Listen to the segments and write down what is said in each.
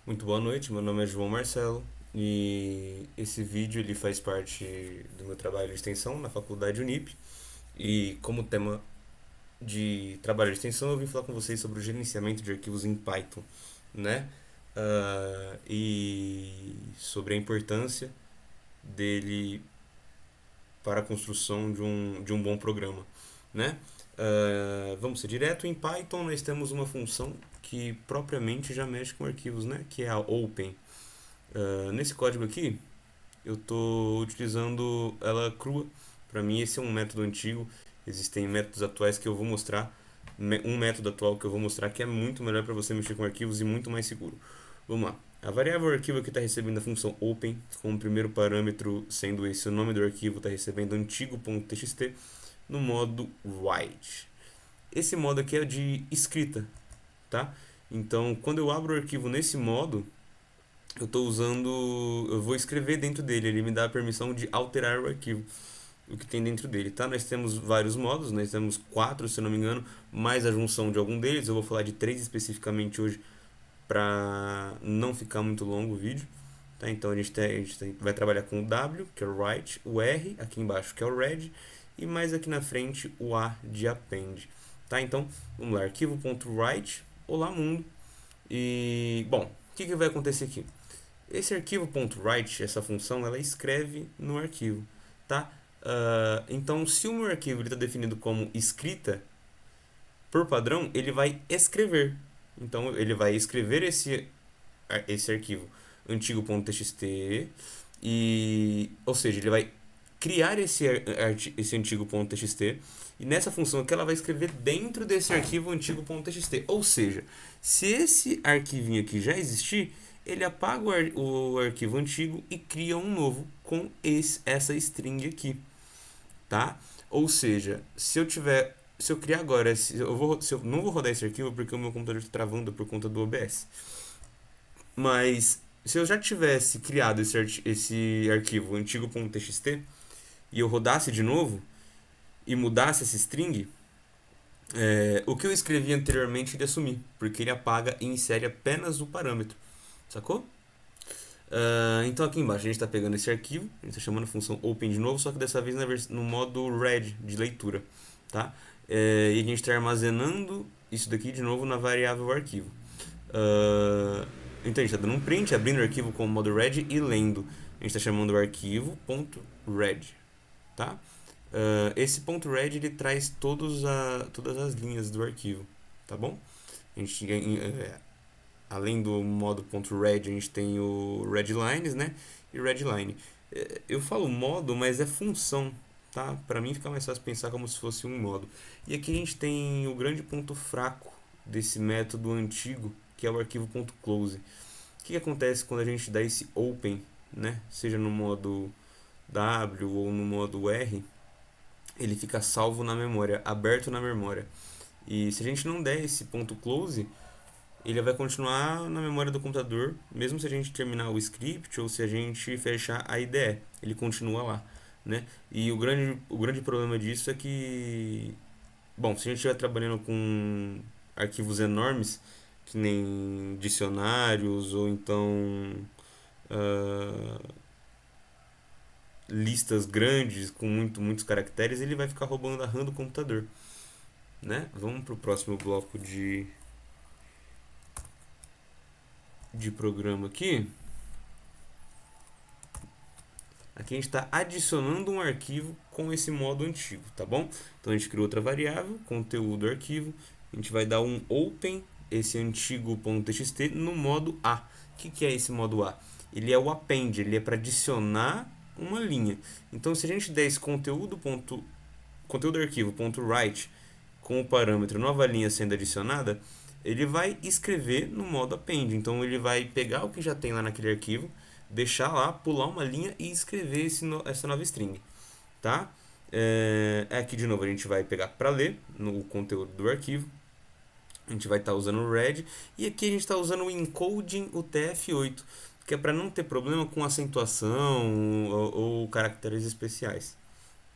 Muito boa noite, meu nome é João Marcelo e esse vídeo ele faz parte do meu trabalho de extensão na faculdade Unip e como tema de trabalho de extensão eu vim falar com vocês sobre o gerenciamento de arquivos em Python, né? E sobre a importância dele para a construção de um bom programa, né? Vamos ser direto, em Python nós temos uma função que propriamente já mexe com arquivos, né? Que é a open. Nesse código aqui, eu estou utilizando ela crua. Para mim, esse é um método antigo. Existem métodos atuais que eu vou mostrar. Um método atual que eu vou mostrar que é muito melhor para você mexer com arquivos e muito mais seguro. Vamos lá. A variável arquivo aqui está recebendo a função open, com o primeiro parâmetro sendo esse o nome do arquivo, está recebendo antigo.txt no modo write. Esse modo aqui é de escrita, tá? Então, quando eu abro o arquivo nesse modo, eu vou escrever dentro dele, ele me dá a permissão de alterar o arquivo, o que tem dentro dele, tá? Nós temos vários modos, nós temos quatro, se eu não me engano, mais a junção de algum deles, eu vou falar de três especificamente hoje, para não ficar muito longo o vídeo, tá? Então vai trabalhar com o W, que é o write, o R aqui embaixo, que é o read, e mais aqui na frente o A de append, tá? Então, vamos lá, arquivo.write, olá mundo, e, bom, o que vai acontecer aqui? Esse arquivo.write, essa função, ela escreve no arquivo, tá? Então, se o meu arquivo está definido como escrita, por padrão, ele vai escrever. Então, ele vai escrever esse arquivo antigo.txt ou seja, ele vai criar esse antigo.txt e nessa função aqui ela vai escrever dentro desse arquivo antigo.txt. Ou seja, se esse arquivinho aqui já existir, ele apaga o arquivo antigo e cria um novo com essa string aqui, tá? Ou seja, se eu criar agora, se eu não vou rodar esse arquivo porque o meu computador está travando por conta do OBS. Mas se eu já tivesse criado esse arquivo antigo.txt e eu rodasse de novo e mudasse essa string, o que eu escrevi anteriormente iria sumir, porque ele apaga e insere apenas o parâmetro, sacou? Então aqui embaixo a gente está pegando esse arquivo, a gente está chamando a função open de novo, só que dessa vez no modo read, de leitura, tá? E a gente está armazenando isso daqui de novo na variável arquivo. Então a gente está dando um print, abrindo o arquivo com o modo read e lendo. A gente está chamando o arquivo.read, tá? Esse ponto .read ele traz todas as linhas do arquivo, tá bom? A gente, além do modo .read, a gente tem o readlines, né? E readline. Eu falo modo, mas é função, tá? Para mim fica mais fácil pensar como se fosse um modo. E aqui a gente tem o grande ponto fraco desse método antigo, que é o arquivo .close. O que acontece quando a gente dá esse open, né? Seja no modo W ou no modo R, ele fica salvo na memória, aberto na memória. E se a gente não der esse ponto close, ele vai continuar na memória do computador, mesmo se a gente terminar o script ou se a gente fechar a IDE, ele continua lá, né? E o grande problema disso é que, bom, se a gente estiver trabalhando com arquivos enormes, que nem dicionários ou então uh, listas grandes com muitos caracteres, ele vai ficar roubando a RAM do computador, né? Vamos para o próximo bloco de programa aqui. Aqui a gente está adicionando um arquivo com esse modo antigo, tá bom? Então a gente criou outra variável, conteúdo do arquivo, a gente vai dar um open esse antigo.txt no modo A. O que é esse modo A? Ele é o append, ele é para adicionar uma linha. Então se a gente der esse conteúdo do arquivo .write com o parâmetro nova linha sendo adicionada, ele vai escrever no modo append. Então ele vai pegar o que já tem lá naquele arquivo, deixar lá, pular uma linha e escrever essa nova string, tá? Aqui de novo a gente vai pegar para ler no conteúdo do arquivo, a gente vai estar usando o read e aqui a gente está usando o encoding UTF-8, que é para não ter problema com acentuação ou caracteres especiais,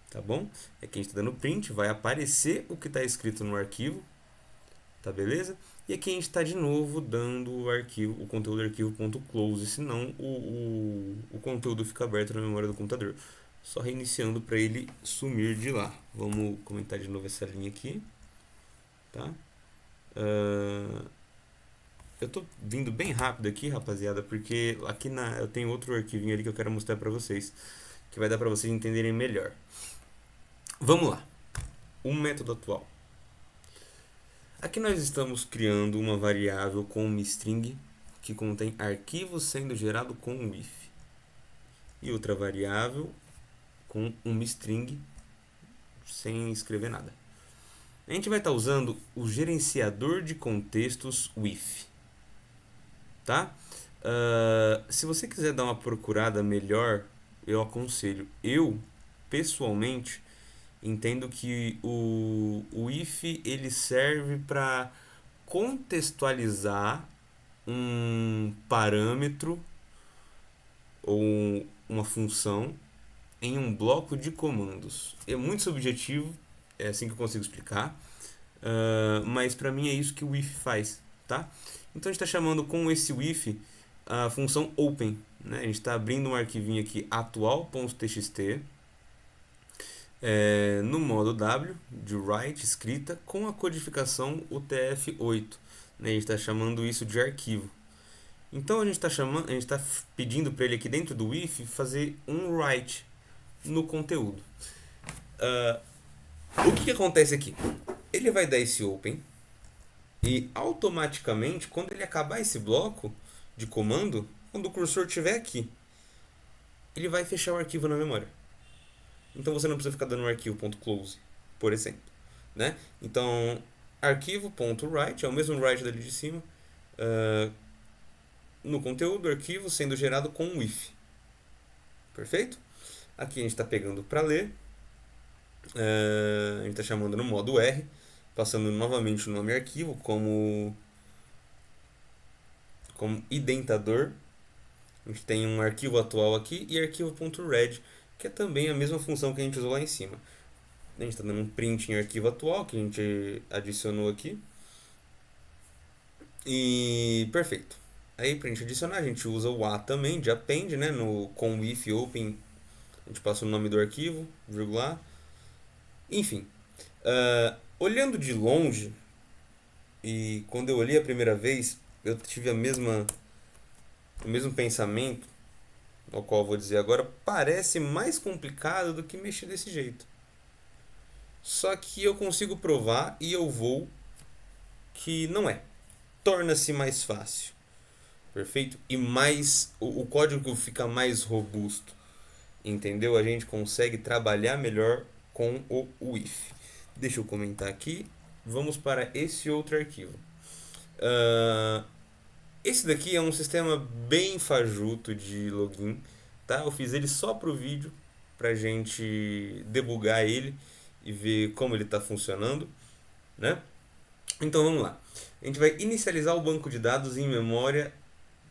tá bom? Aqui a gente está dando print, vai aparecer o que está escrito no arquivo, tá beleza? E aqui a gente está de novo dando o conteúdo do arquivo.close, senão o conteúdo fica aberto na memória do computador. Só reiniciando para ele sumir de lá. Vamos comentar de novo essa linha aqui. Tá? Eu tô vindo bem rápido aqui, rapaziada, porque aqui eu tenho outro arquivinho ali que eu quero mostrar para vocês, que vai dar para vocês entenderem melhor. Vamos lá. O método atual. Aqui nós estamos criando uma variável com uma string que contém arquivos sendo gerado com um if. E outra variável com uma string sem escrever nada. A gente vai estar usando o gerenciador de contextos with. Tá? Se você quiser dar uma procurada melhor, eu aconselho. Eu, pessoalmente, entendo que o if ele serve para contextualizar um parâmetro ou uma função em um bloco de comandos. É muito subjetivo, é assim que eu consigo explicar, mas para mim é isso que o if faz, tá? Então a gente está chamando com esse if a função open, né? A gente está abrindo um arquivinho aqui atual.txt no modo W de write escrita com a codificação UTF-8, né? A gente está chamando isso de arquivo. Então a gente está pedindo para ele aqui dentro do if fazer um write no conteúdo. O que acontece aqui? Ele vai dar esse open e automaticamente, quando ele acabar esse bloco de comando, quando o cursor estiver aqui, ele vai fechar o arquivo na memória. Então você não precisa ficar dando um arquivo.close, por exemplo, né? Então, arquivo.write é o mesmo write dali de cima, no conteúdo do arquivo sendo gerado com um if. Perfeito? Aqui a gente está pegando para ler, a gente está chamando no modo R, passando novamente o nome arquivo como identador. A gente tem um arquivo atual aqui e arquivo.read, que é também a mesma função que a gente usou lá em cima. A gente está dando um print em arquivo atual, que a gente adicionou aqui. E perfeito. Aí para a gente adicionar, a gente usa o A também, de append, né? Com if open, a gente passa o nome do arquivo, vírgula. Enfim, olhando de longe, e quando eu olhei a primeira vez, eu tive o mesmo pensamento, ao qual eu vou dizer agora, parece mais complicado do que mexer desse jeito. Só que eu consigo provar e eu vou que não é. Torna-se mais fácil. Perfeito? E o código fica mais robusto. Entendeu? A gente consegue trabalhar melhor com o if. Deixa eu comentar aqui. Vamos para esse outro arquivo. Esse daqui é um sistema bem fajuto de login, tá? Eu fiz ele só para o vídeo, pra gente debugar ele e ver como ele está funcionando, né? Então vamos lá. A gente vai inicializar o banco de dados em memória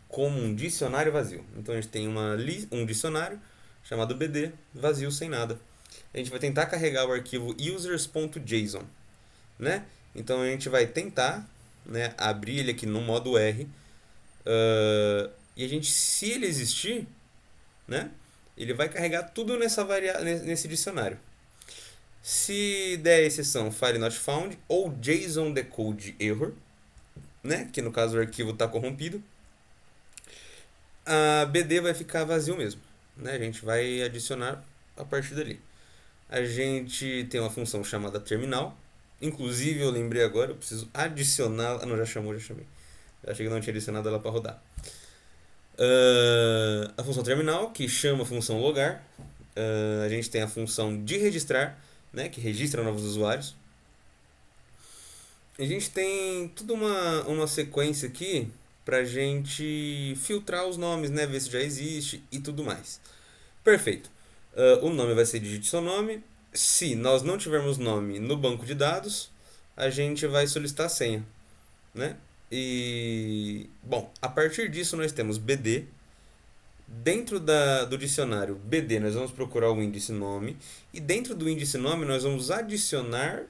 como um dicionário vazio. Então a gente tem um dicionário chamado BD, vazio, sem nada. A gente vai tentar carregar o arquivo users.json, né? Então a gente vai tentar, né, abrir ele aqui no modo R. E a gente, se ele existir, né, ele vai carregar tudo nesse dicionário. Se der exceção file not found ou JSON decode error, né, que no caso o arquivo está corrompido, a BD vai ficar vazio mesmo, né? A gente vai adicionar a partir dali. A gente tem uma função chamada terminal. Inclusive, eu lembrei agora, eu preciso adicionar. Não, já chamei. Eu achei que não tinha adicionado ela para rodar. A função terminal, que chama a função logar. A gente tem a função de registrar, né, que registra novos usuários. A gente tem toda uma sequência aqui pra gente filtrar os nomes, né, ver se já existe e tudo mais. Perfeito. O nome vai ser digite seu nome. Se nós não tivermos nome no banco de dados, a gente vai solicitar a senha, né? E bom, a partir disso nós temos BD. Dentro do dicionário BD nós vamos procurar o índice nome e dentro do índice nome nós vamos adicionar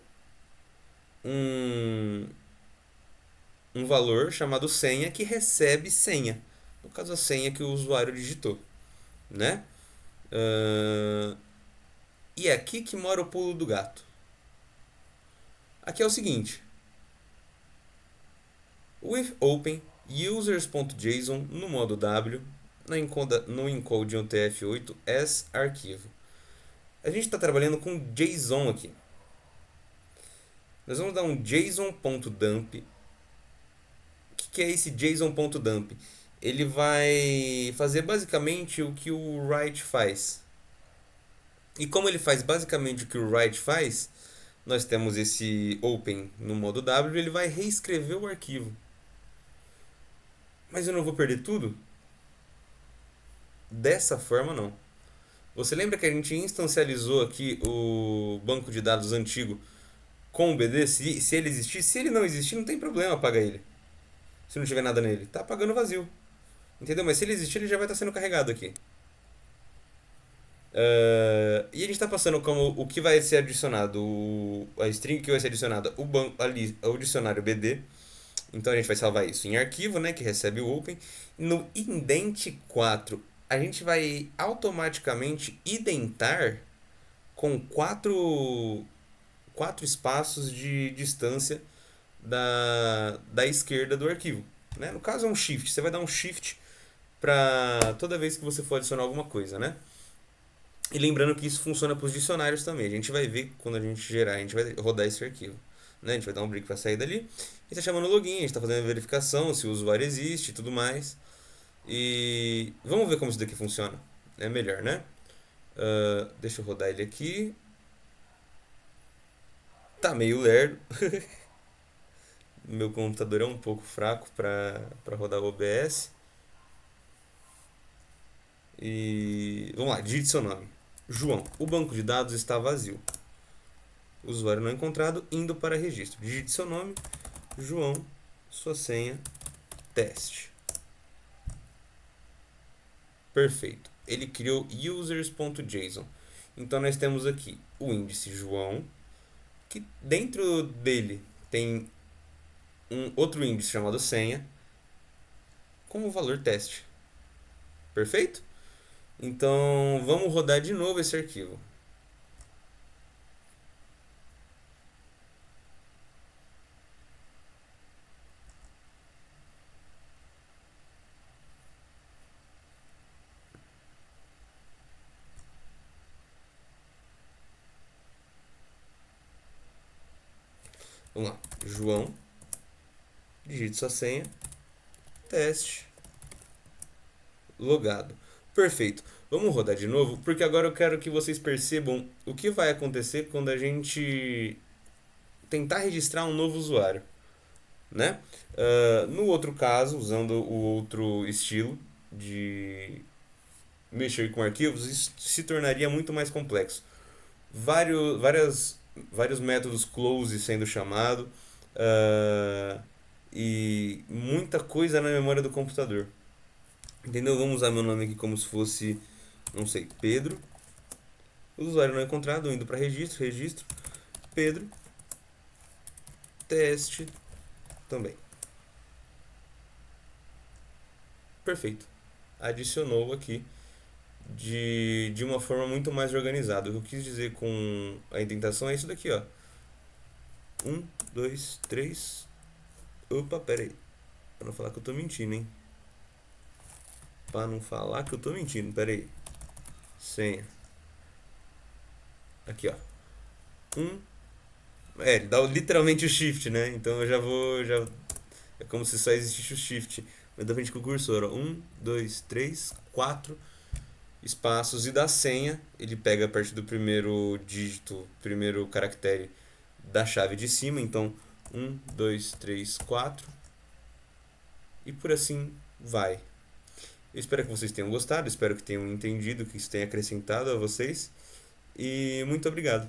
um valor chamado senha que recebe senha. No caso, a senha que o usuário digitou, né? Uh, e é aqui que mora o pulo do gato. Aqui é o seguinte: with open users.json no modo W no encode UTF-8 as arquivo. A gente está trabalhando com JSON aqui. Nós vamos dar um json.dump. O que é esse json.dump? Ele vai fazer basicamente o que o write faz. E como ele faz basicamente o que o write faz, nós temos esse open no modo W, ele vai reescrever o arquivo. Mas eu não vou perder tudo? Dessa forma não. Você lembra que a gente instancializou aqui o banco de dados antigo com o BD? Se ele existir, se ele não existir, não tem problema apagar ele. Se não tiver nada nele, tá apagando vazio. Entendeu? Mas se ele existir, ele já vai estar sendo carregado aqui. E a gente está passando como o que vai ser adicionado, a string que vai ser adicionada, o dicionário BD. Então a gente vai salvar isso em arquivo, né, que recebe o open. No indent 4, a gente vai automaticamente identar com quatro espaços de distância da esquerda do arquivo. Né? No caso é um shift, você vai dar um shift para toda vez que você for adicionar alguma coisa, né? E lembrando que isso funciona para os dicionários também. A gente vai ver quando a gente gerar, a gente vai rodar esse arquivo. Né? A gente vai dar um break para sair dali. A gente está chamando o login, a gente está fazendo a verificação se o usuário existe e tudo mais. E vamos ver como isso daqui funciona. É melhor, né? Deixa eu rodar ele aqui. Tá meio lerdo. Meu computador é um pouco fraco para rodar o OBS. E vamos lá, digite seu nome. João, o banco de dados está vazio. Usuário não encontrado, indo para registro. Digite seu nome, João, sua senha, teste. Perfeito. Ele criou users.json. Então nós temos aqui o índice João, que dentro dele tem um outro índice chamado senha, com o valor teste. Perfeito? Então vamos rodar de novo esse arquivo. Vamos lá. João, digite sua senha, teste, logado. Perfeito. Vamos rodar de novo, porque agora eu quero que vocês percebam o que vai acontecer quando a gente tentar registrar um novo usuário, né? No outro caso, usando o outro estilo de mexer com arquivos, isso se tornaria muito mais complexo. Vários métodos close sendo chamado e muita coisa na memória do computador. Entendeu? Vamos usar meu nome aqui como se fosse, não sei, Pedro. O usuário não é encontrado, indo para registro, Pedro, teste também. Perfeito. Adicionou aqui de uma forma muito mais organizada. O que eu quis dizer com a indentação é isso daqui, ó. 1, 2, 3. Opa, pera aí. Pra não falar que eu tô mentindo, hein? Pra não falar que eu tô mentindo, pera aí. Senha. Aqui, ó. Ele dá literalmente o shift, né? Então eu já vou. É como se só existisse o shift. Mas da frente com o cursor, ó. 1, 2, 3, 4 espaços. E da senha, ele pega a partir do primeiro dígito, primeiro caractere da chave de cima. Então, 1, 2, 3, 4. E por assim vai. Eu espero que vocês tenham gostado, espero que tenham entendido, que isso tenha acrescentado a vocês. E muito obrigado.